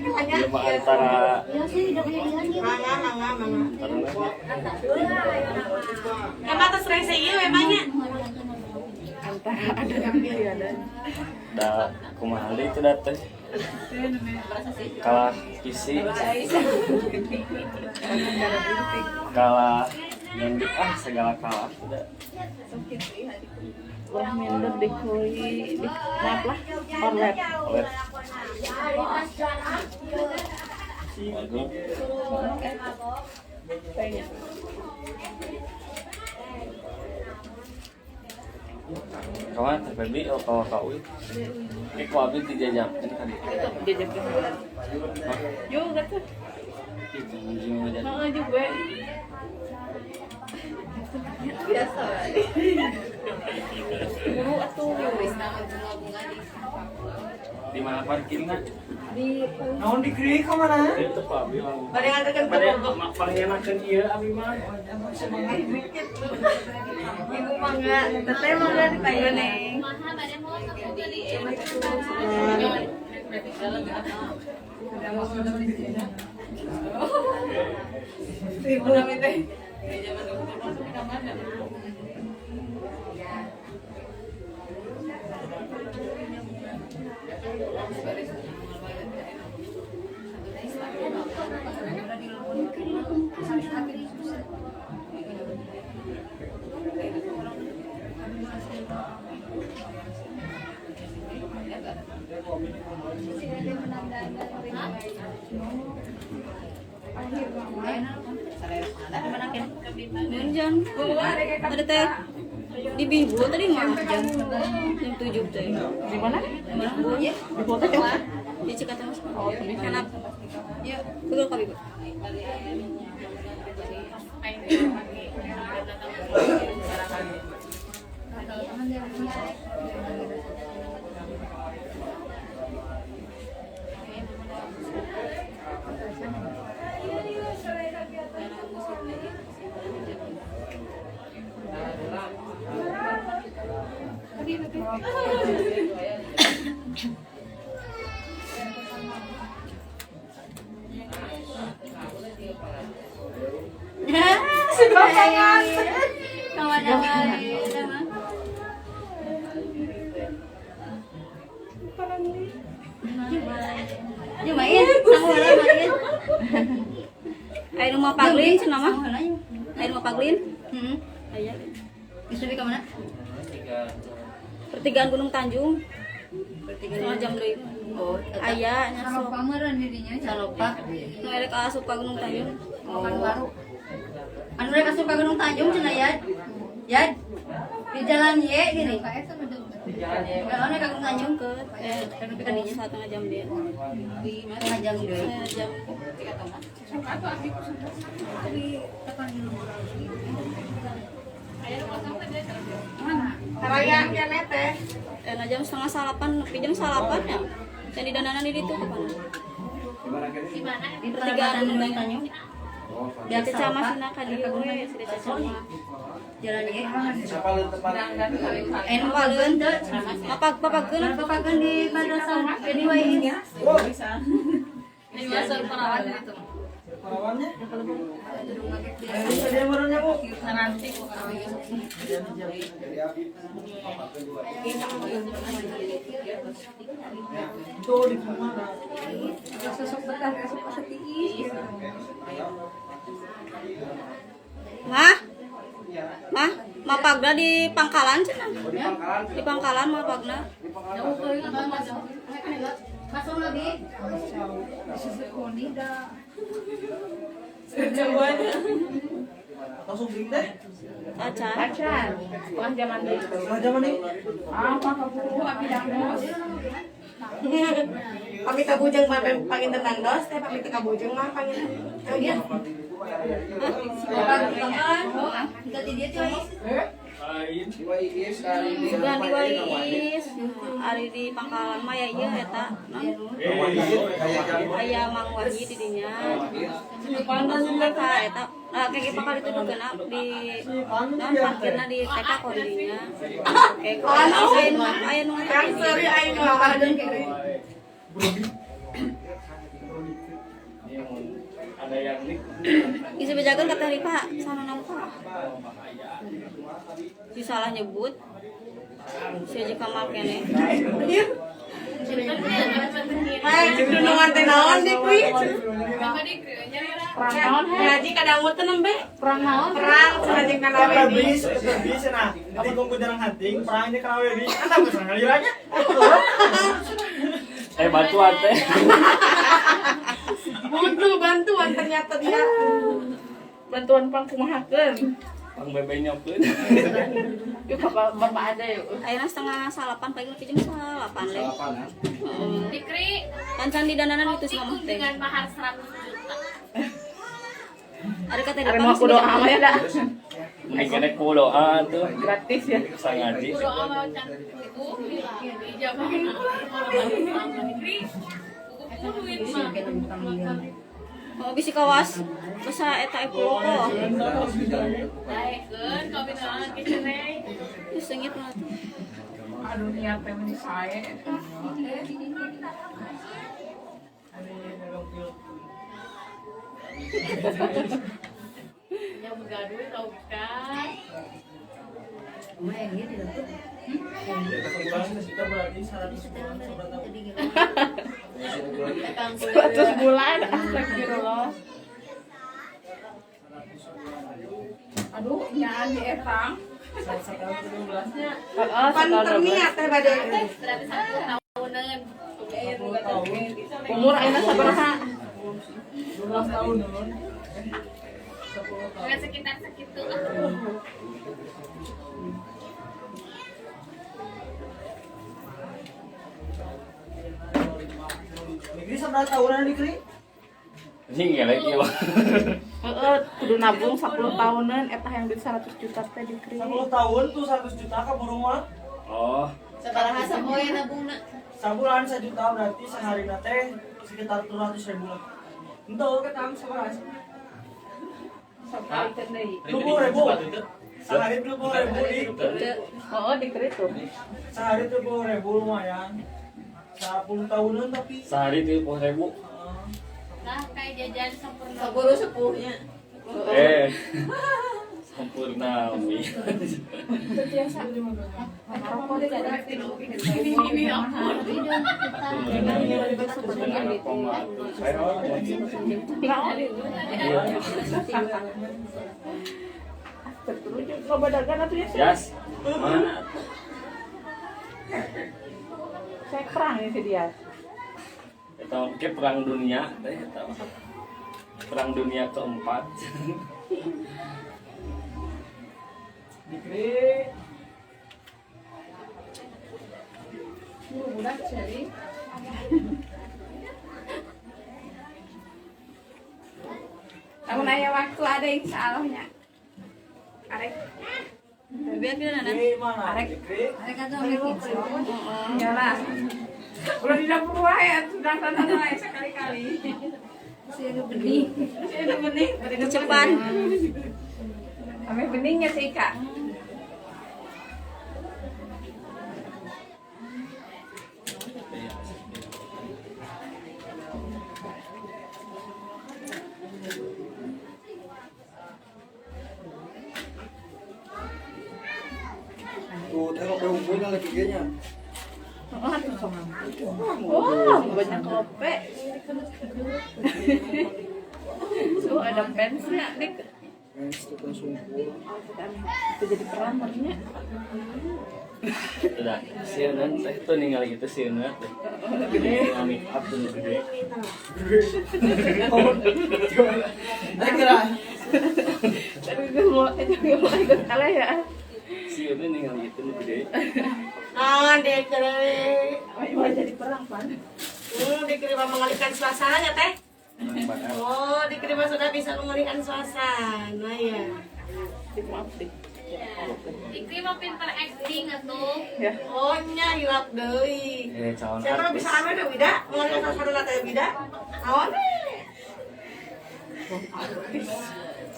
Cuma antara Emang atas rese iya memangnya. Antara ada yang pilih ada. dah kumaha deui itu teh. Kalah fisik. Kalah yang segala kalah udah. Ulah minder di kuli di maaf lah orlet. Oleh Aduh. Kayaknya. Kawan teh Febri kalau kau ini ku abdi dijajakan kan. Jajakan. Juga tuh. Itu anjing aja. Mau juga. Biasa. Guru atuh. Di mana parkirnya? Naon dikiri ka mana? Itu Pak Abi. Pada nganterkan ke Bogor. Panggilakan ieu abi mah. Ibu mangga, teteh mangga ditanya neng. Ibu kami teh. Jam ada teh di Bibu tadi mah jam 7 teh. Di mana? Di foto coba. Di Cikatama. Oh, di Kenap. Ya, betul ka Bibu. Sudah sangat. Kawan Ya main, sama lah main. Air rumah Paglin cenah mah. Air rumah Paglin. Heeh. Aya. Bisa di ka mana? Pertigaan Gunung Tanjung. Pertigaan jam deui. Oh, Aya nya sok. pameran dirinya Salopa. Nu erek asup ka Gunung Tanjung. Makan baru. Anu rek asup ka Gunung Tanjung cenah ya. Ya. Di jalan Y gini. Jalan ka Gunung Tanjung ke tapi kan dinya 1,5 jam dia. 1,5 jam deui. 1 jam. Karayang kene teh. Jam 7:30, nepi jam 8 ya. Dan di dananan di ditu kapan? Di Pertigaan Gunung Tanjung. Biasa Caca mah cenah ka dieu we, si Caca mah. jalan Y. Enu pageun teu, papageun Papakan di madrasah jadi wae. Di masuk perawat itu. Lawannya? Ada warnanya, Bu. Nanti Tuh di mana? Sosok betah kasih pasati. Mah, mapagna di Pangkalan cenah. Di Pangkalan mapagna. Masuk lagi. Langsung beli teh. Acan. Pacar. Ulah zaman deui. Nah, zaman ini. Apa kamu abi dangdut? Pamit ka bujang mah pangin tentang dos teh pamit ka bujang mah pangin. Dia. Ganti dia tuh. Sugan di Wais. Ari di Pangkalan mah ya ieu eta. Aya Mang Wahid di dinya. Ka eta kaki pakal itu dugana di parkirna di TK kok di dinya. Aya nu Yang seri aing mah Yang ada yang nih. Bisa bejakan kata Ripa sana nampak. Si salah nyebut. Si aja Kamal kene. Hai, dunungan teh naon di kuy? Perang naon he? Ngaji kadang mau tenem be. Perang naon? Perang sajeng kana we. Bisa nah. Tapi kung jarang hunting, perang ini kerawe di. Anda bisa ngaliranya. Bantuan teh. Butuh bantuan ternyata dia. Bantuan pang kumahakeun. Pang bebe nyopkeun. Yuk bapak ada yuk. Ayeuna 7:30 pagi lebih jam 8 le. Dikri Kan candi dananan itu sih mah teh. dengan mahar 100 juta. Ada kata Ada depan mau aku doa mah ya dah. Ini kena kuloan tuh. Gratis ya. Sangaji. Doa mau cantik itu dijabahin orang Dikri. Duit mah. Oh bisi kawas. Basa eta epulo ko. Daekeun kabinaan kicenei. Geus seungit mah. Aduh niat teh meni sae. Yang begaduh tau kan. Kita berarti 100 bulan seberapa tahun? 100 bulan. Astagfirullah. Aduh, nyaan di etang. 17-nya. Heeh, Pan terniat teh bade. Berarti 1 tahunan. Umur ayeuna sabaraha? 12 tahun nun. 10 tahun. Enggak sekitar segitu. Negeri seberapa tahunan Dikri? Ini ngelek ya. Heeh, kudu nabung 10 tahunan eta yang duit 100 juta teh dikri. 10 tahun tuh 100 juta ka burung mah. Oh, Sabaraha sapoe nabungna? Sabulan 1 juta berarti sehari teh sekitar 200.000 lah. Entah ke kang sabaraha? Sampai teh deui. 20.000. Sehari 20.000 di. Oh, dikri tuh. Sehari 20.000 lumayan. 10 tahunan tapi. sehari 30.000. Nah, kayak jajan sempurna. Saburu sepuhnya. Sempurna umi. Loba dagan atuh ya. Yes. Mana? Saya perang ya si dia. Eta ke perang dunia teh eta. Perang dunia keempat. Dikri. Budak ceri. Tahun aya waktu ada insya Allahnya. Arek. Biar kita nana. Dikri mana? Dikri. Mereka tuh ambil pizza. Iyalah. Udah di dapur wae, sudah sana wae sekali-kali. Masih ada benih. Masih ada bening, Cepan. Ame beningnya sih Kak. Tuh, tengok daun lagi kayaknya. Oh, banyak kope. Tuh ada pensnya, Dik. Itu jadi peramernya. Udah, sieunan teh tuh ninggal gitu sieunan teh. Gede make up tuh gede. Tapi gue mulai gue salah ya. Sieunan ninggal gitu gede. Ah, Dikri. Mau jadi perang, Pan. Dikri mah mengalihkan suasananya teh. Banget. Oh, Dikri mah sudah bisa mengalihkan suasana ya. Maaf, Dik. Dikri mah pinter acting atuh. Ya. Oh, nya hilap deui. Calon Siapa artis. bisa anu deh Wida? Mengalihkan suasana teh Wida. Awan.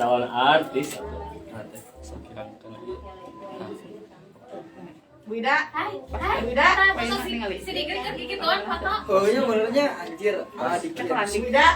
Calon artis atau sok kirang kana. Wida. Hai. Wida. Foto si Dikri kan gituan foto. Oh iya benernya anjir. Dikit. Wida.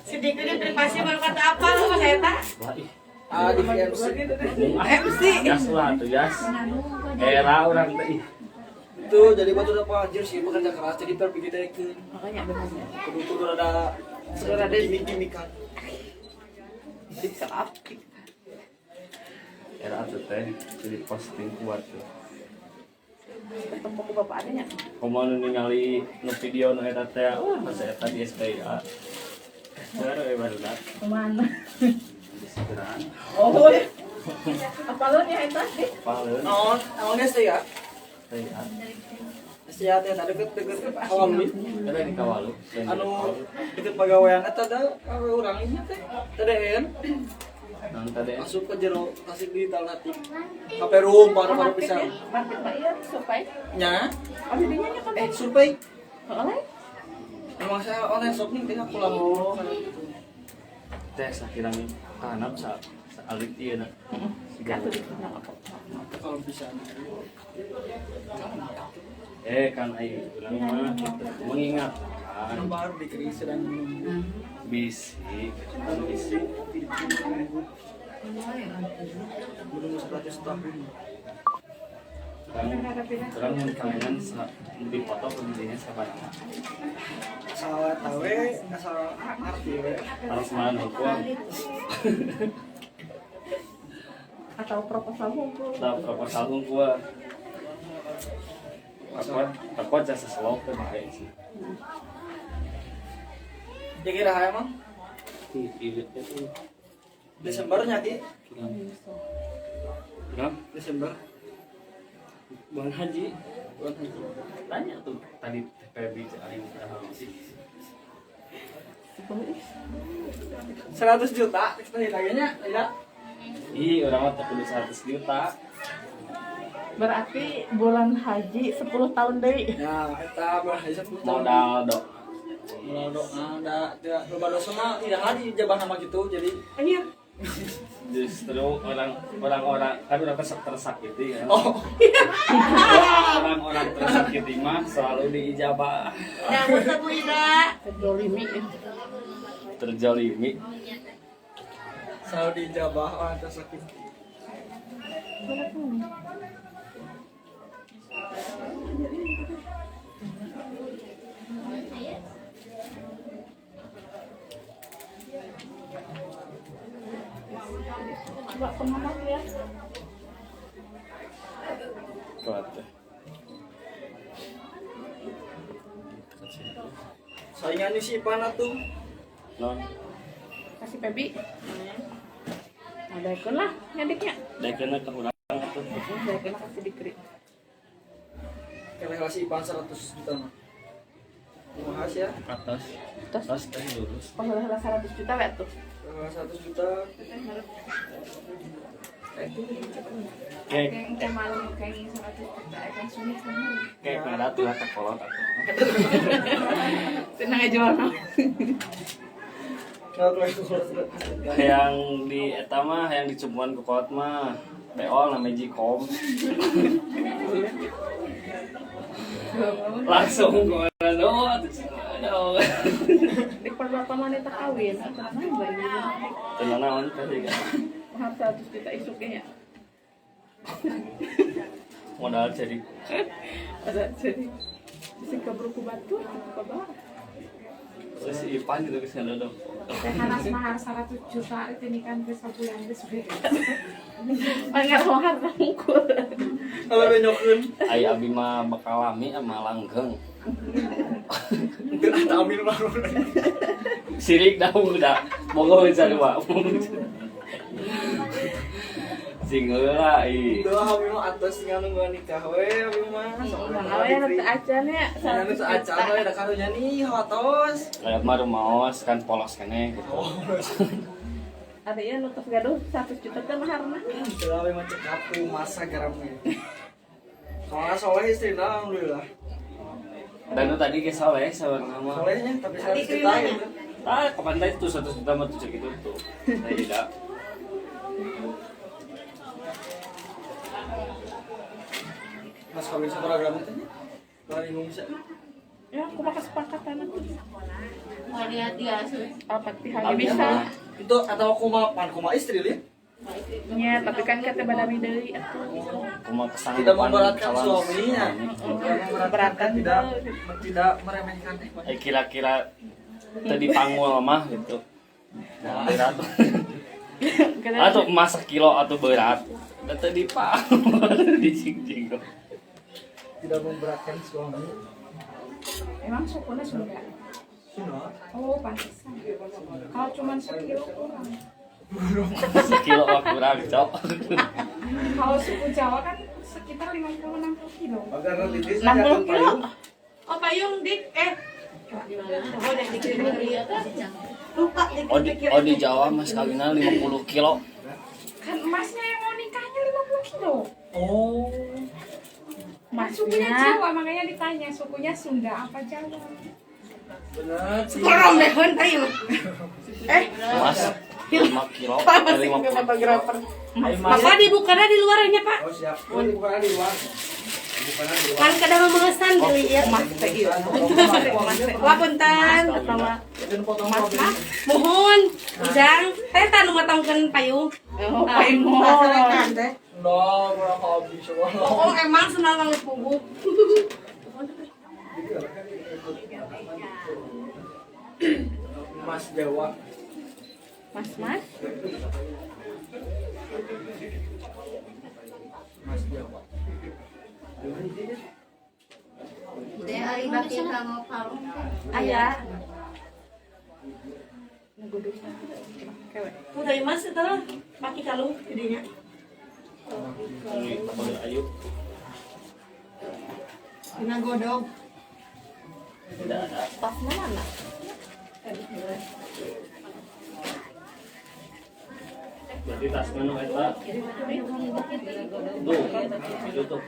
Si Dikri di privasi baru kata apa lu Mas Eta? Wah ih. Di MC. MC. Gas lah tuh gas. Era orang teh. Ih. Itu jadi batu apa anjir sih bekerja keras jadi pergi dari ke. Makanya benernya. Kudu ada gimmick-gimmickan. Bisa apa? Era tuh teh jadi posting kuat tuh. Ketemu ku bapaknya. Komo nu ningali nu video nu eta teh, wah masa eta di SPA. Baru baru dat. Kemana? Di segera. Oh. Apa lu nya Eta? Paleun. Naonnya sih ya? Teh Sia teh tadi deket awam nih. ada di Kawalu. Anu deket pegawaian eta da urang ieu teh. TDN Nang tadi masuk ke jero tasik digital natik. Kape room baru bisa. Market mah iya supaya. Nya, Oh didinya nya kan. survei. Oleh. Emang saya online shopping teh pulang. teh sakirang kanap sa alit ieu na. Katu di sana apa? Kalau bisa. Kan ai ulang mah mengingatkan Baru dikeri sedang minum. bisi Belum 100 tahun. orang kangen di foto pemilihannya siapa nama Asal tawe, asal arti we. harus mana hukum Atau proposal hukum. tak proposal gua aku jasa selok teh bae sih Ya kira emang irit itu Desembernya ki. Kenapa? Desember. Bulan haji Bulan haji. tanya tuh tadi TPB cari sih 100 juta kita hilangnya ya. ih orang mah tak kudu 100 juta Berarti bulan haji 10 tahun deui. Ya, eta bahasa 10 tahun. modal dok Modal doa ada loba dosa mah tidak lagi jabah nama gitu jadi Iya. justru orang-orang kan udah tersakiti kan oh orang-orang tersakiti mah selalu diijabah Ya betul Bu Ida. terjolimi selalu dijabah orang tersakit. Coba pengamat ya. kuat deh Saingan si Ipana tuh. non Kasih Pebi. Ada ikon lah nyadiknya. dekena ke urang tuh Ada ikon kasih dikri. Kalau si Ipan 100 juta mah. Terima kasih ya. atas teh lurus Oh salah 100 juta wet tuh. 100 juta. kayak malam kayak 100 juta kan sulit banget. kayak pada tuh tak kolot atuh Tenang aja orang. yang di eta mah yang dicumpuan ke kolot mah beol namanya Jikom langsung ke mana doang Di perbuatan wanita kawin, karena bayi tenang naon tadi kan harus 100 juta isuknya ya. modal jadi Ada jadi bisa kebruku batu, coba. terus si Ipan gitu kesana dong Karena mahar 100 juta itu ini kan bisa bulan bisa. Enggak mau harta ngukur. Kalau benyokeun ai abi mah bakal lami sama langgeng mungkin ada amin baru. sirik dah udah boga bisa dua sing heula ih Doa abi mah atas nganu gua nikah we abi mah. Kalau yang nanti acan ya, Nganu seacan we da karunya nih hotos. kayak mah maos kan polos kene gitu ada ya nutup gaduh 100 juta teh maharna. Sudah abi mah cekap ku masa garam we. Soalnya soleh istrina alhamdulillah. dan itu tadi ke soleh sama Solehnya tapi 100 juta gitu. kapan tadi tuh 100 juta mah tuh gitu tuh saya tidak Mas kawin sa program itu nya. Bari ngomong bisa. Ya, aku mah kesepakatan aku. Hati-hati Apa pihaknya bisa. Itu atau kuma istri lihat. Ya, tapi kan kata badami deui atuh. Cuma kesanggupan Tidak memberatkan kawan. suaminya. Memberatkan tidak meremehkan Kira-kira tadi panggul mah gitu. Berat. Atau masak kilo atau berat. Tadi panggul dicing-cing. tidak memberatkan suami. Emang sukunya Sunda. Sunda. Oh, pantesan. Kalau cuma sekilo kurang. Sekilo mah kurang, cok. Kalau suku Jawa kan sekitar 50-60 kilo. Agar litis 60 kilo. Oh, payung dik oh, udah dikirim lupa Oh di Jawa mas kawinnya 50 kilo. kan emasnya yang mau nikahnya 50 kilo. Oh. Sukunya Jawa, makanya ditanya sukunya Sunda apa Jawa. Benar sih. Korong deh kan payung. Mas 5 kilo, 50 fotografer. Ayo, Maka dibukanya di luarnya, Pak. Oh siap. Oh bukan di luar. Bukan di luar. Kan kadang mengesan deui ya. Mas teh ieu. Wah, punten. Pertama. Itu foto Mas, Mas. Mohon. Ujang. Teh tanu matangkeun payung. Oh, payung. Masyarakat teh. No, kurang habis semua. Oh, emang senang banget bubuk. Mas Jawa. Mas. Mas Jawa. Udah hari baki kamu kalung. Aya. Udah Mas itu pakai kalung jadinya. Ayo. Dengan godong. Tidak ada. Tasnya mana? Berarti tas menu eta. Tuh, itu tuh.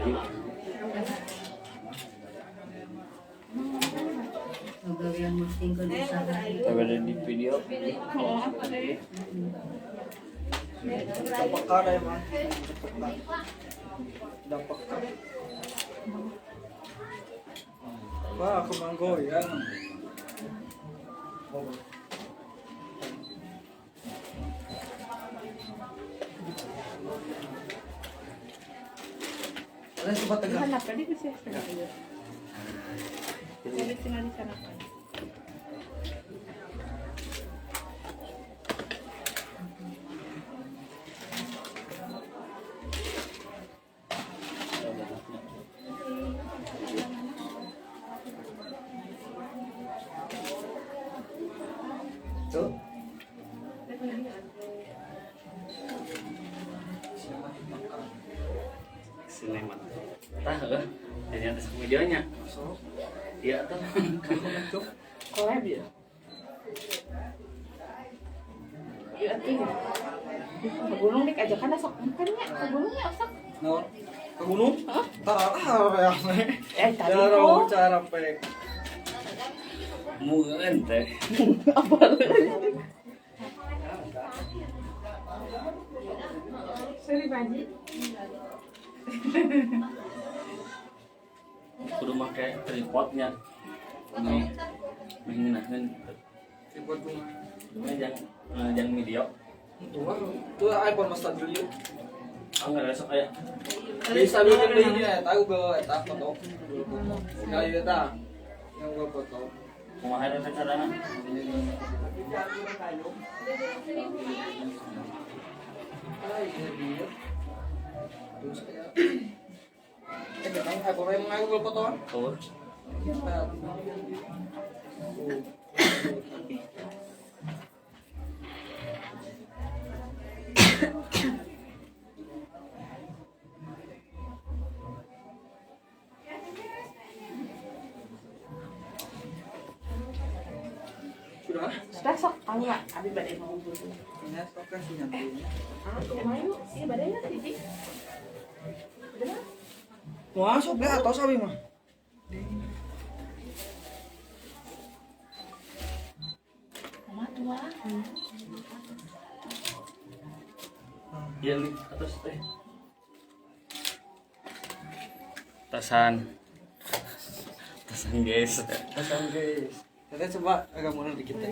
Ayo. Yang mesti kau Ada di video. Dampak kada emang. Dampak kada. Wah, aku manggoyang. Kalian sempat tegak. Mana tadi bisa setengah. Jadi tinggal di sana. Tuh. Sinema. Tah, jadi atas videonya. So, Iya tuh. tuh. Collab ya. Iya tuh. Ke gunung dik aja kan sok kan ya. Ke gunungnya sok. Naon? Ke gunung? Hah? Tarah ya. Tadi Cara kok. cara pek. Mungkin teh. Sorry Baji. Kudu make tripodnya. Ini mengenakan Ribut bunga. ini jangan video. Tuh iPhone Mas dulu. Enggak besok aya. Bisa dulu ini ya, tahu gue tak foto. Sekali ya tak. Yang gue foto. Kumaha eta carana? Terus kayak jangan iPhone yang mau gue fotoan. Tuh. Sudah sok tahu nggak? Abi badai mau dulu. Ya, sok kasih nyampe. Kemarin iya badainya tadi. Wah, sok deh atau sabi mah. Iya, Li, atas teh. Tasan. Tasan guys. Pasang guys. Kita coba agak mundur dikit ya.